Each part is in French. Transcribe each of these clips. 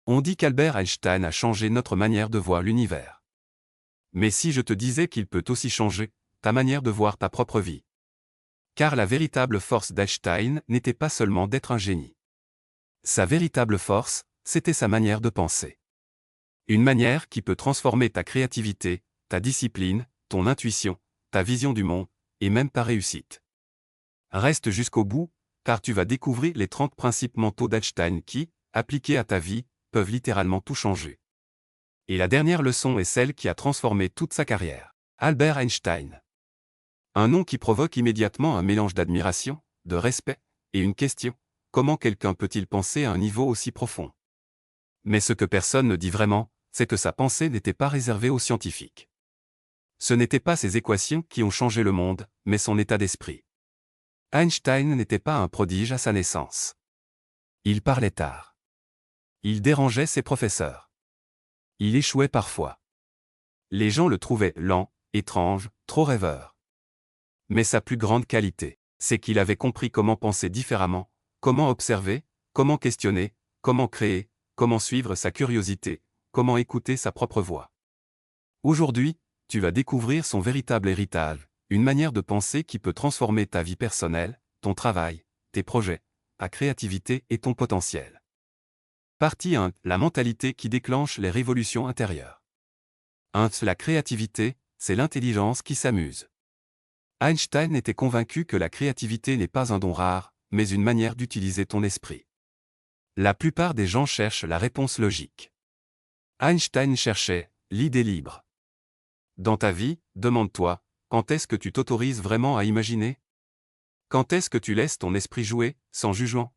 On dit qu'Albert Einstein a changé notre manière de voir l'univers. Mais si je te disais qu'il peut aussi changer ta manière de voir ta propre vie? Car la véritable force d'Einstein n'était pas seulement d'être un génie. Sa véritable force, c'était sa manière de penser. Une manière qui peut transformer ta créativité, ta discipline, ton intuition, ta vision du monde, et même ta réussite. Reste jusqu'au bout, car tu vas découvrir les 30 principes mentaux d'Einstein qui, appliqués à ta vie, peuvent littéralement tout changer. Et la dernière leçon est celle qui a transformé toute sa carrière. Albert Einstein. Un nom qui provoque immédiatement un mélange d'admiration, de respect, et une question: comment quelqu'un peut-il penser à un niveau aussi profond? Mais ce que personne ne dit vraiment, c'est que sa pensée n'était pas réservée aux scientifiques. Ce n'étaient pas ses équations qui ont changé le monde, mais son état d'esprit. Einstein n'était pas un prodige à sa naissance. Il parlait tard. Il dérangeait ses professeurs. Il échouait parfois. Les gens le trouvaient lent, étrange, trop rêveur. Mais sa plus grande qualité, c'est qu'il avait compris comment penser différemment, comment observer, comment questionner, comment créer, comment suivre sa curiosité, comment écouter sa propre voix. Aujourd'hui, tu vas découvrir son véritable héritage, une manière de penser qui peut transformer ta vie personnelle, ton travail, tes projets, ta créativité et ton potentiel. Partie 1. La mentalité qui déclenche les révolutions intérieures. 1. La créativité, c'est l'intelligence qui s'amuse. Einstein était convaincu que la créativité n'est pas un don rare, mais une manière d'utiliser ton esprit. La plupart des gens cherchent la réponse logique. Einstein cherchait l'idée libre. Dans ta vie, demande-toi, quand est-ce que tu t'autorises vraiment à imaginer? Quand est-ce que tu laisses ton esprit jouer, sans jugement?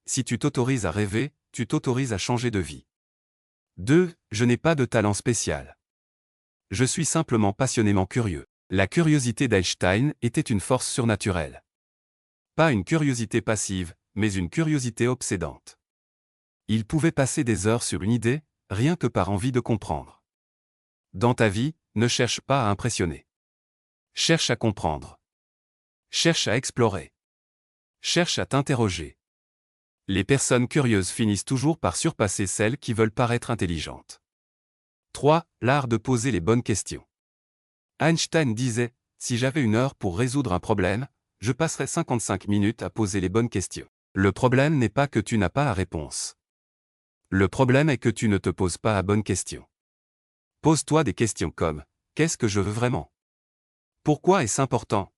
Si tu t'autorises à rêver, tu t'autorises à changer de vie. 2. Je n'ai pas de talent spécial. Je suis simplement passionnément curieux. La curiosité d'Einstein était une force surnaturelle. Pas une curiosité passive, mais une curiosité obsédante. Il pouvait passer des heures sur une idée, rien que par envie de comprendre. Dans ta vie, ne cherche pas à impressionner. Cherche à comprendre. Cherche à explorer. Cherche à t'interroger. Les personnes curieuses finissent toujours par surpasser celles qui veulent paraître intelligentes. 3. L'art de poser les bonnes questions. Einstein disait, si j'avais une heure pour résoudre un problème, je passerais 55 minutes à poser les bonnes questions. Le problème n'est pas que tu n'as pas la réponse. Le problème est que tu ne te poses pas la bonne question. Pose-toi des questions comme, qu'est-ce que je veux vraiment? Pourquoi est-ce important?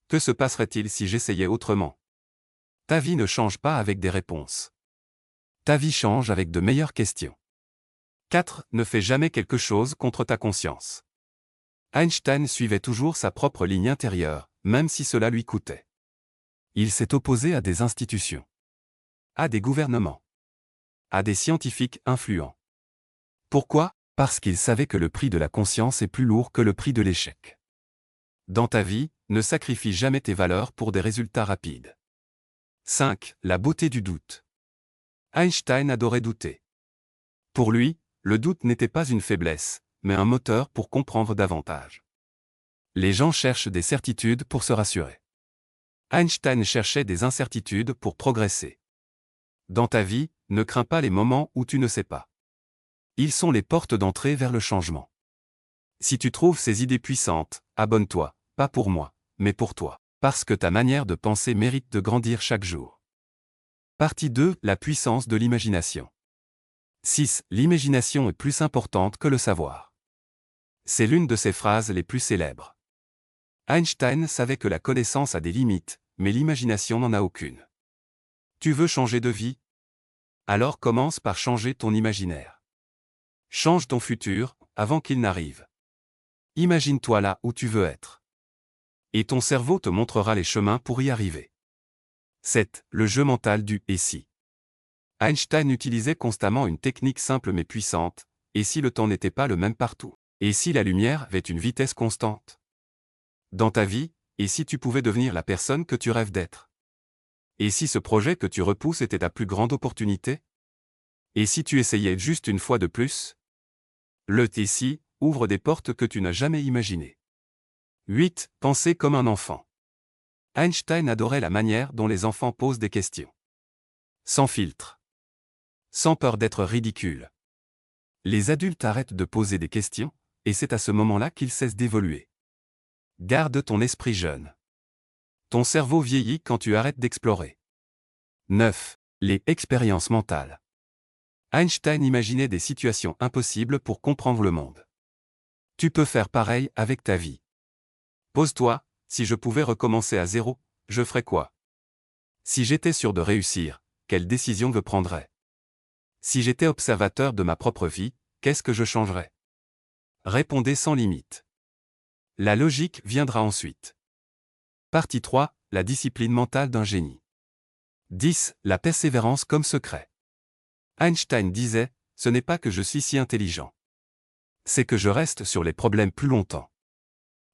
Que se passerait-il si j'essayais autrement? Ta vie ne change pas avec des réponses. Ta vie change avec de meilleures questions. 4. Ne fais jamais quelque chose contre ta conscience. Einstein suivait toujours sa propre ligne intérieure, même si cela lui coûtait. Il s'est opposé à des institutions, à des gouvernements, à des scientifiques influents. Pourquoi? Parce qu'il savait que le prix de la conscience est plus lourd que le prix de l'échec. Dans ta vie, ne sacrifie jamais tes valeurs pour des résultats rapides. 5. La beauté du doute. Einstein adorait douter. Pour lui, le doute n'était pas une faiblesse, mais un moteur pour comprendre davantage. Les gens cherchent des certitudes pour se rassurer. Einstein cherchait des incertitudes pour progresser. Dans ta vie, ne crains pas les moments où tu ne sais pas. Ils sont les portes d'entrée vers le changement. Si tu trouves ces idées puissantes, abonne-toi, pas pour moi, mais pour toi, parce que ta manière de penser mérite de grandir chaque jour. Partie 2. La puissance de l'imagination. 6. L'imagination est plus importante que le savoir. C'est l'une de ses phrases les plus célèbres. Einstein savait que la connaissance a des limites, mais l'imagination n'en a aucune. Tu veux changer de vie? Alors commence par changer ton imaginaire. Change ton futur, avant qu'il n'arrive. Imagine-toi là où tu veux être. Et ton cerveau te montrera les chemins pour y arriver. 7. Le jeu mental du « et si ». Einstein utilisait constamment une technique simple mais puissante, et si le temps n'était pas le même partout? Et si la lumière avait une vitesse constante? Dans ta vie, et si tu pouvais devenir la personne que tu rêves d'être? Et si ce projet que tu repousses était ta plus grande opportunité? Et si tu essayais juste une fois de plus? Le « et si » ouvre des portes que tu n'as jamais imaginées. 8. Penser comme un enfant. Einstein adorait la manière dont les enfants posent des questions. Sans filtre. Sans peur d'être ridicule. Les adultes arrêtent de poser des questions, et c'est à ce moment-là qu'ils cessent d'évoluer. Garde ton esprit jeune. Ton cerveau vieillit quand tu arrêtes d'explorer. 9. Les expériences mentales. Einstein imaginait des situations impossibles pour comprendre le monde. Tu peux faire pareil avec ta vie. Pose-toi, si je pouvais recommencer à zéro, je ferais quoi? Si j'étais sûr de réussir, quelle décision je prendrais? Si j'étais observateur de ma propre vie, qu'est-ce que je changerais? Répondez sans limite. La logique viendra ensuite. Partie 3. La discipline mentale d'un génie. 10. La persévérance comme secret. Einstein disait, ce n'est pas que je suis si intelligent. C'est que je reste sur les problèmes plus longtemps.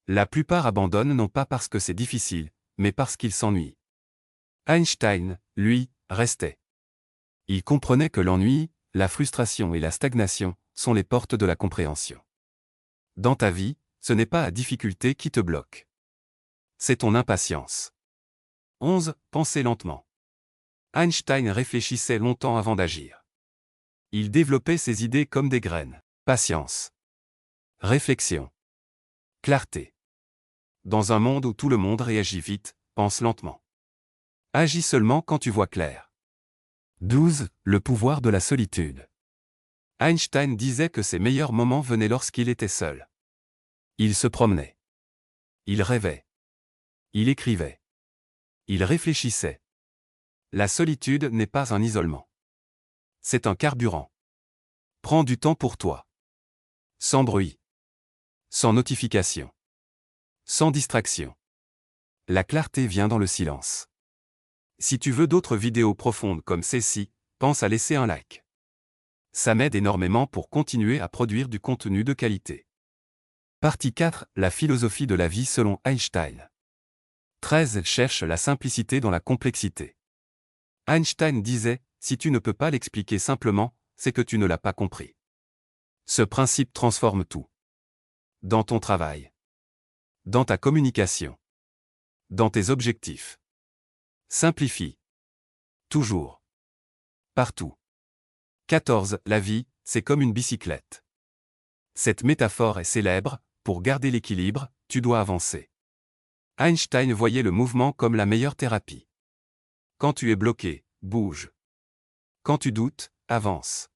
La plupart abandonnent non pas parce que c'est difficile, mais parce qu'ils s'ennuient. Einstein, lui, restait. Il comprenait que l'ennui, la frustration et la stagnation sont les portes de la compréhension. Dans ta vie, ce n'est pas la difficulté qui te bloque. C'est ton impatience. 11. Pensez lentement. Einstein réfléchissait longtemps avant d'agir. Il développait ses idées comme des graines. Patience. Réflexion. Clarté. Dans un monde où tout le monde réagit vite, pense lentement. Agis seulement quand tu vois clair. 12. Le pouvoir de la solitude. Einstein disait que ses meilleurs moments venaient lorsqu'il était seul. Il se promenait. Il rêvait. Il écrivait. Il réfléchissait. La solitude n'est pas un isolement. C'est un carburant. Prends du temps pour toi. Sans bruit. Sans notification. Sans distraction. La clarté vient dans le silence. Si tu veux d'autres vidéos profondes comme celle-ci, pense à laisser un like. Ça m'aide énormément pour continuer à produire du contenu de qualité. Partie 4. La philosophie de la vie selon Einstein. 13. Cherche la simplicité dans la complexité. Einstein disait, si tu ne peux pas l'expliquer simplement, c'est que tu ne l'as pas compris. Ce principe transforme tout. Dans ton travail. Dans ta communication. Dans tes objectifs. Simplifie. Toujours. Partout. 14. La vie, c'est comme une bicyclette. Cette métaphore est célèbre, pour garder l'équilibre, tu dois avancer. Einstein voyait le mouvement comme la meilleure thérapie. Quand tu es bloqué, bouge. Quand tu doutes, avance.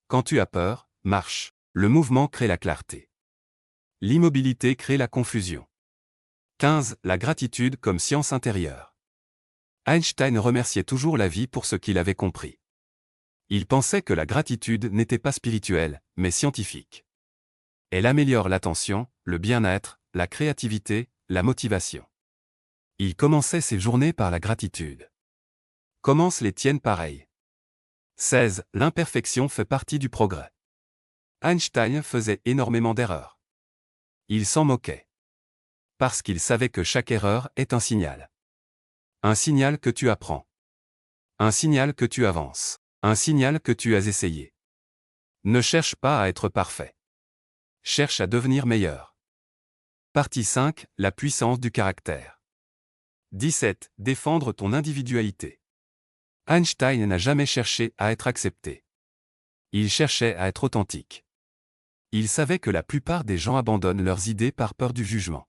Quand tu as peur, marche. Le mouvement crée la clarté. L'immobilité crée la confusion. 15. La gratitude comme science intérieure. Einstein remerciait toujours la vie pour ce qu'il avait compris. Il pensait que la gratitude n'était pas spirituelle, mais scientifique. Elle améliore l'attention, le bien-être, la créativité, la motivation. Il commençait ses journées par la gratitude. Commence les tiennes pareil. 16. L'imperfection fait partie du progrès. Einstein faisait énormément d'erreurs. Il s'en moquait. Parce qu'il savait que chaque erreur est un signal. Un signal que tu apprends. Un signal que tu avances. Un signal que tu as essayé. Ne cherche pas à être parfait. Cherche à devenir meilleur. Partie 5. La puissance du caractère. 17. Défendre ton individualité. Einstein n'a jamais cherché à être accepté. Il cherchait à être authentique. Il savait que la plupart des gens abandonnent leurs idées par peur du jugement.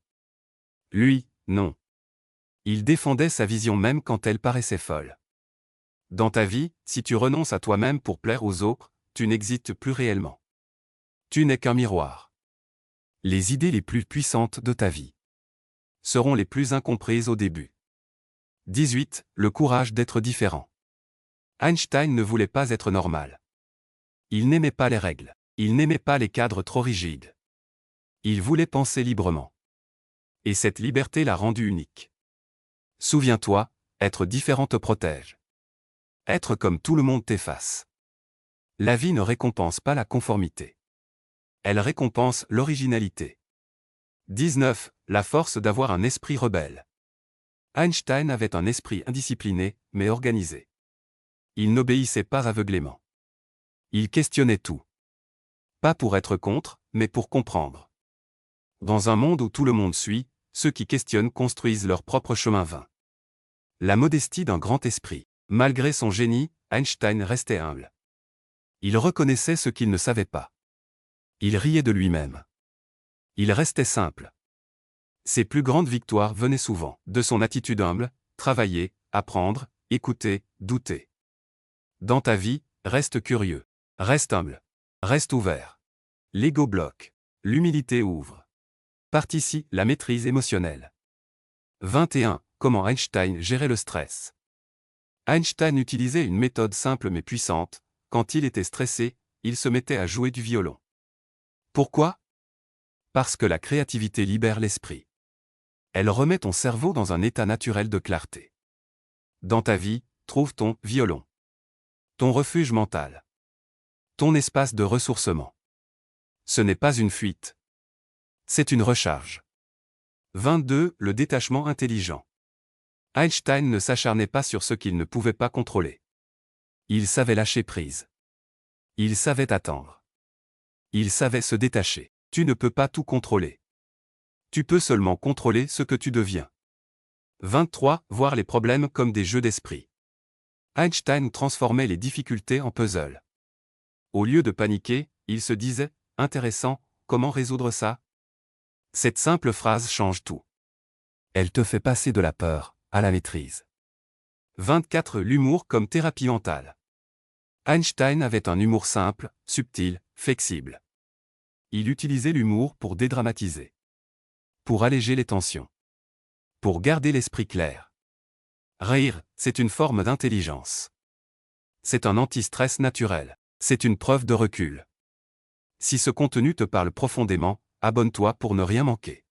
Lui, non. Il défendait sa vision même quand elle paraissait folle. Dans ta vie, si tu renonces à toi-même pour plaire aux autres, tu n'existes plus réellement. Tu n'es qu'un miroir. Les idées les plus puissantes de ta vie seront les plus incomprises au début. 18. Le courage d'être différent. Einstein ne voulait pas être normal. Il n'aimait pas les règles. Il n'aimait pas les cadres trop rigides. Il voulait penser librement. Et cette liberté l'a rendu unique. Souviens-toi, être différent te protège. Être comme tout le monde t'efface. La vie ne récompense pas la conformité. Elle récompense l'originalité. 19. La force d'avoir un esprit rebelle. Einstein avait un esprit indiscipliné, mais organisé. Il n'obéissait pas aveuglément. Il questionnait tout. Pas pour être contre, mais pour comprendre. Dans un monde où tout le monde suit, ceux qui questionnent construisent leur propre chemin vain. La modestie d'un grand esprit. Malgré son génie, Einstein restait humble. Il reconnaissait ce qu'il ne savait pas. Il riait de lui-même. Il restait simple. Ses plus grandes victoires venaient souvent de son attitude humble, travailler, apprendre, écouter, douter. Dans ta vie, reste curieux. Reste humble. Reste ouvert. L'ego bloque. L'humilité ouvre. Partie ci, la maîtrise émotionnelle. 21. Comment Einstein gérait le stress. Einstein utilisait une méthode simple mais puissante. Quand il était stressé, il se mettait à jouer du violon. Pourquoi? Parce que la créativité libère l'esprit. Elle remet ton cerveau dans un état naturel de clarté. Dans ta vie, trouve ton violon. Ton refuge mental. Ton espace de ressourcement. Ce n'est pas une fuite. C'est une recharge. 22. Le détachement intelligent. Einstein ne s'acharnait pas sur ce qu'il ne pouvait pas contrôler. Il savait lâcher prise. Il savait attendre. Il savait se détacher. Tu ne peux pas tout contrôler. Tu peux seulement contrôler ce que tu deviens. 23. Voir les problèmes comme des jeux d'esprit. Einstein transformait les difficultés en puzzles. Au lieu de paniquer, il se disait « Intéressant, comment résoudre ça ?» Cette simple phrase change tout. Elle te fait passer de la peur à la maîtrise. 24. L'humour comme thérapie mentale. Einstein avait un humour simple, subtil, flexible. Il utilisait l'humour pour dédramatiser. Pour alléger les tensions. Pour garder l'esprit clair. Rire, c'est une forme d'intelligence. C'est un anti-stress naturel. C'est une preuve de recul. Si ce contenu te parle profondément, abonne-toi pour ne rien manquer.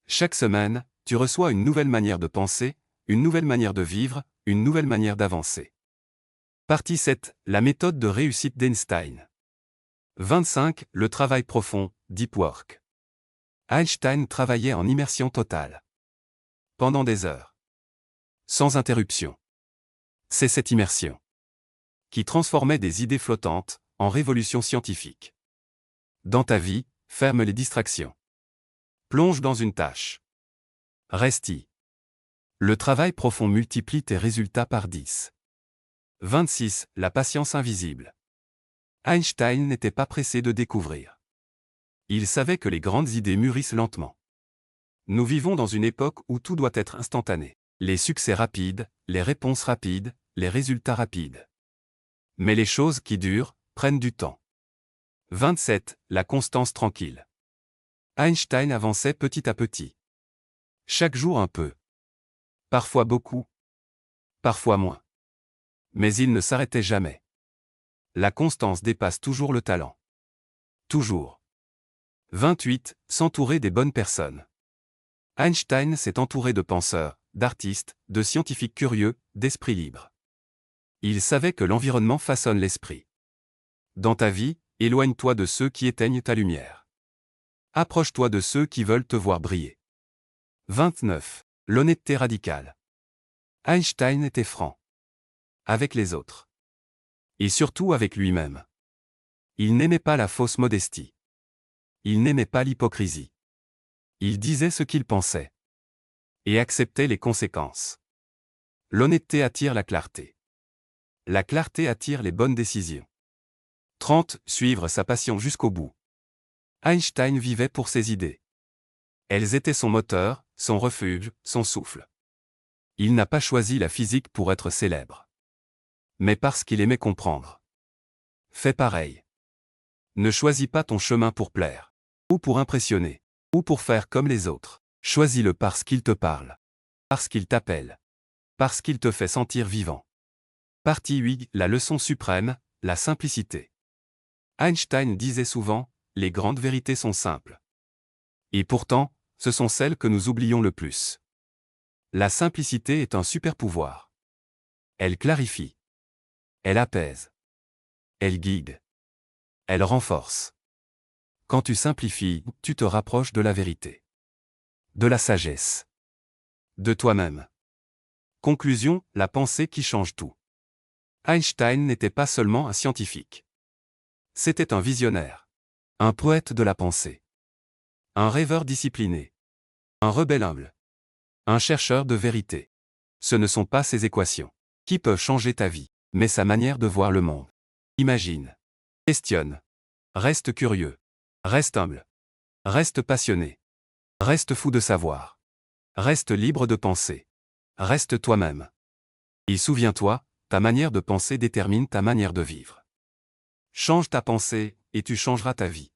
Chaque semaine, tu reçois une nouvelle manière de penser, une nouvelle manière de vivre, une nouvelle manière d'avancer. Partie 7. La méthode de réussite d'Einstein. 25. Le travail profond, Deep Work. Einstein travaillait en immersion totale. Pendant des heures. Sans interruption. C'est cette immersion qui transformait des idées flottantes en révolutions scientifiques. Dans ta vie, ferme les distractions. Plonge dans une tâche. Reste-y. Le travail profond multiplie tes résultats par 10. 26. La patience invisible. Einstein n'était pas pressé de découvrir. Il savait que les grandes idées mûrissent lentement. Nous vivons dans une époque où tout doit être instantané. Les succès rapides, les réponses rapides, les résultats rapides. Mais les choses qui durent prennent du temps. 27. La constance tranquille. Einstein avançait petit à petit. Chaque jour un peu. Parfois beaucoup. Parfois moins. Mais il ne s'arrêtait jamais. La constance dépasse toujours le talent. Toujours. 28. S'entourer des bonnes personnes. Einstein s'est entouré de penseurs, d'artistes, de scientifiques curieux, d'esprits libres. Il savait que l'environnement façonne l'esprit. Dans ta vie, éloigne-toi de ceux qui éteignent ta lumière. Approche-toi de ceux qui veulent te voir briller. 29. L'honnêteté radicale. Einstein était franc. Avec les autres. Et surtout avec lui-même. Il n'aimait pas la fausse modestie. Il n'aimait pas l'hypocrisie. Il disait ce qu'il pensait. Et acceptait les conséquences. L'honnêteté attire la clarté. La clarté attire les bonnes décisions. 30. Suivre sa passion jusqu'au bout. Einstein vivait pour ses idées. Elles étaient son moteur, son refuge, son souffle. Il n'a pas choisi la physique pour être célèbre. Mais parce qu'il aimait comprendre. Fais pareil. Ne choisis pas ton chemin pour plaire. Ou pour impressionner. Ou pour faire comme les autres. Choisis-le parce qu'il te parle. Parce qu'il t'appelle. Parce qu'il te fait sentir vivant. Partie 8. La leçon suprême, la simplicité. Einstein disait souvent, les grandes vérités sont simples. Et pourtant, ce sont celles que nous oublions le plus. La simplicité est un super pouvoir. Elle clarifie. Elle apaise. Elle guide. Elle renforce. Quand tu simplifies, tu te rapproches de la vérité. De la sagesse. De toi-même. Conclusion, la pensée qui change tout. Einstein n'était pas seulement un scientifique. C'était un visionnaire. Un poète de la pensée. Un rêveur discipliné. Un rebelle humble. Un chercheur de vérité. Ce ne sont pas ces équations qui peuvent changer ta vie, mais sa manière de voir le monde. Imagine. Questionne. Reste curieux. Reste humble. Reste passionné. Reste fou de savoir. Reste libre de penser. Reste toi-même. Et souviens-toi, ta manière de penser détermine ta manière de vivre. Change ta pensée, et tu changeras ta vie.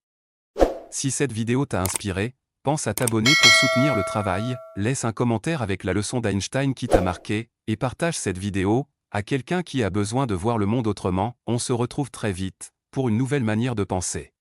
Si cette vidéo t'a inspiré, pense à t'abonner pour soutenir le travail, laisse un commentaire avec la leçon d'Einstein qui t'a marqué, et partage cette vidéo à quelqu'un qui a besoin de voir le monde autrement. On se retrouve très vite, pour une nouvelle manière de penser.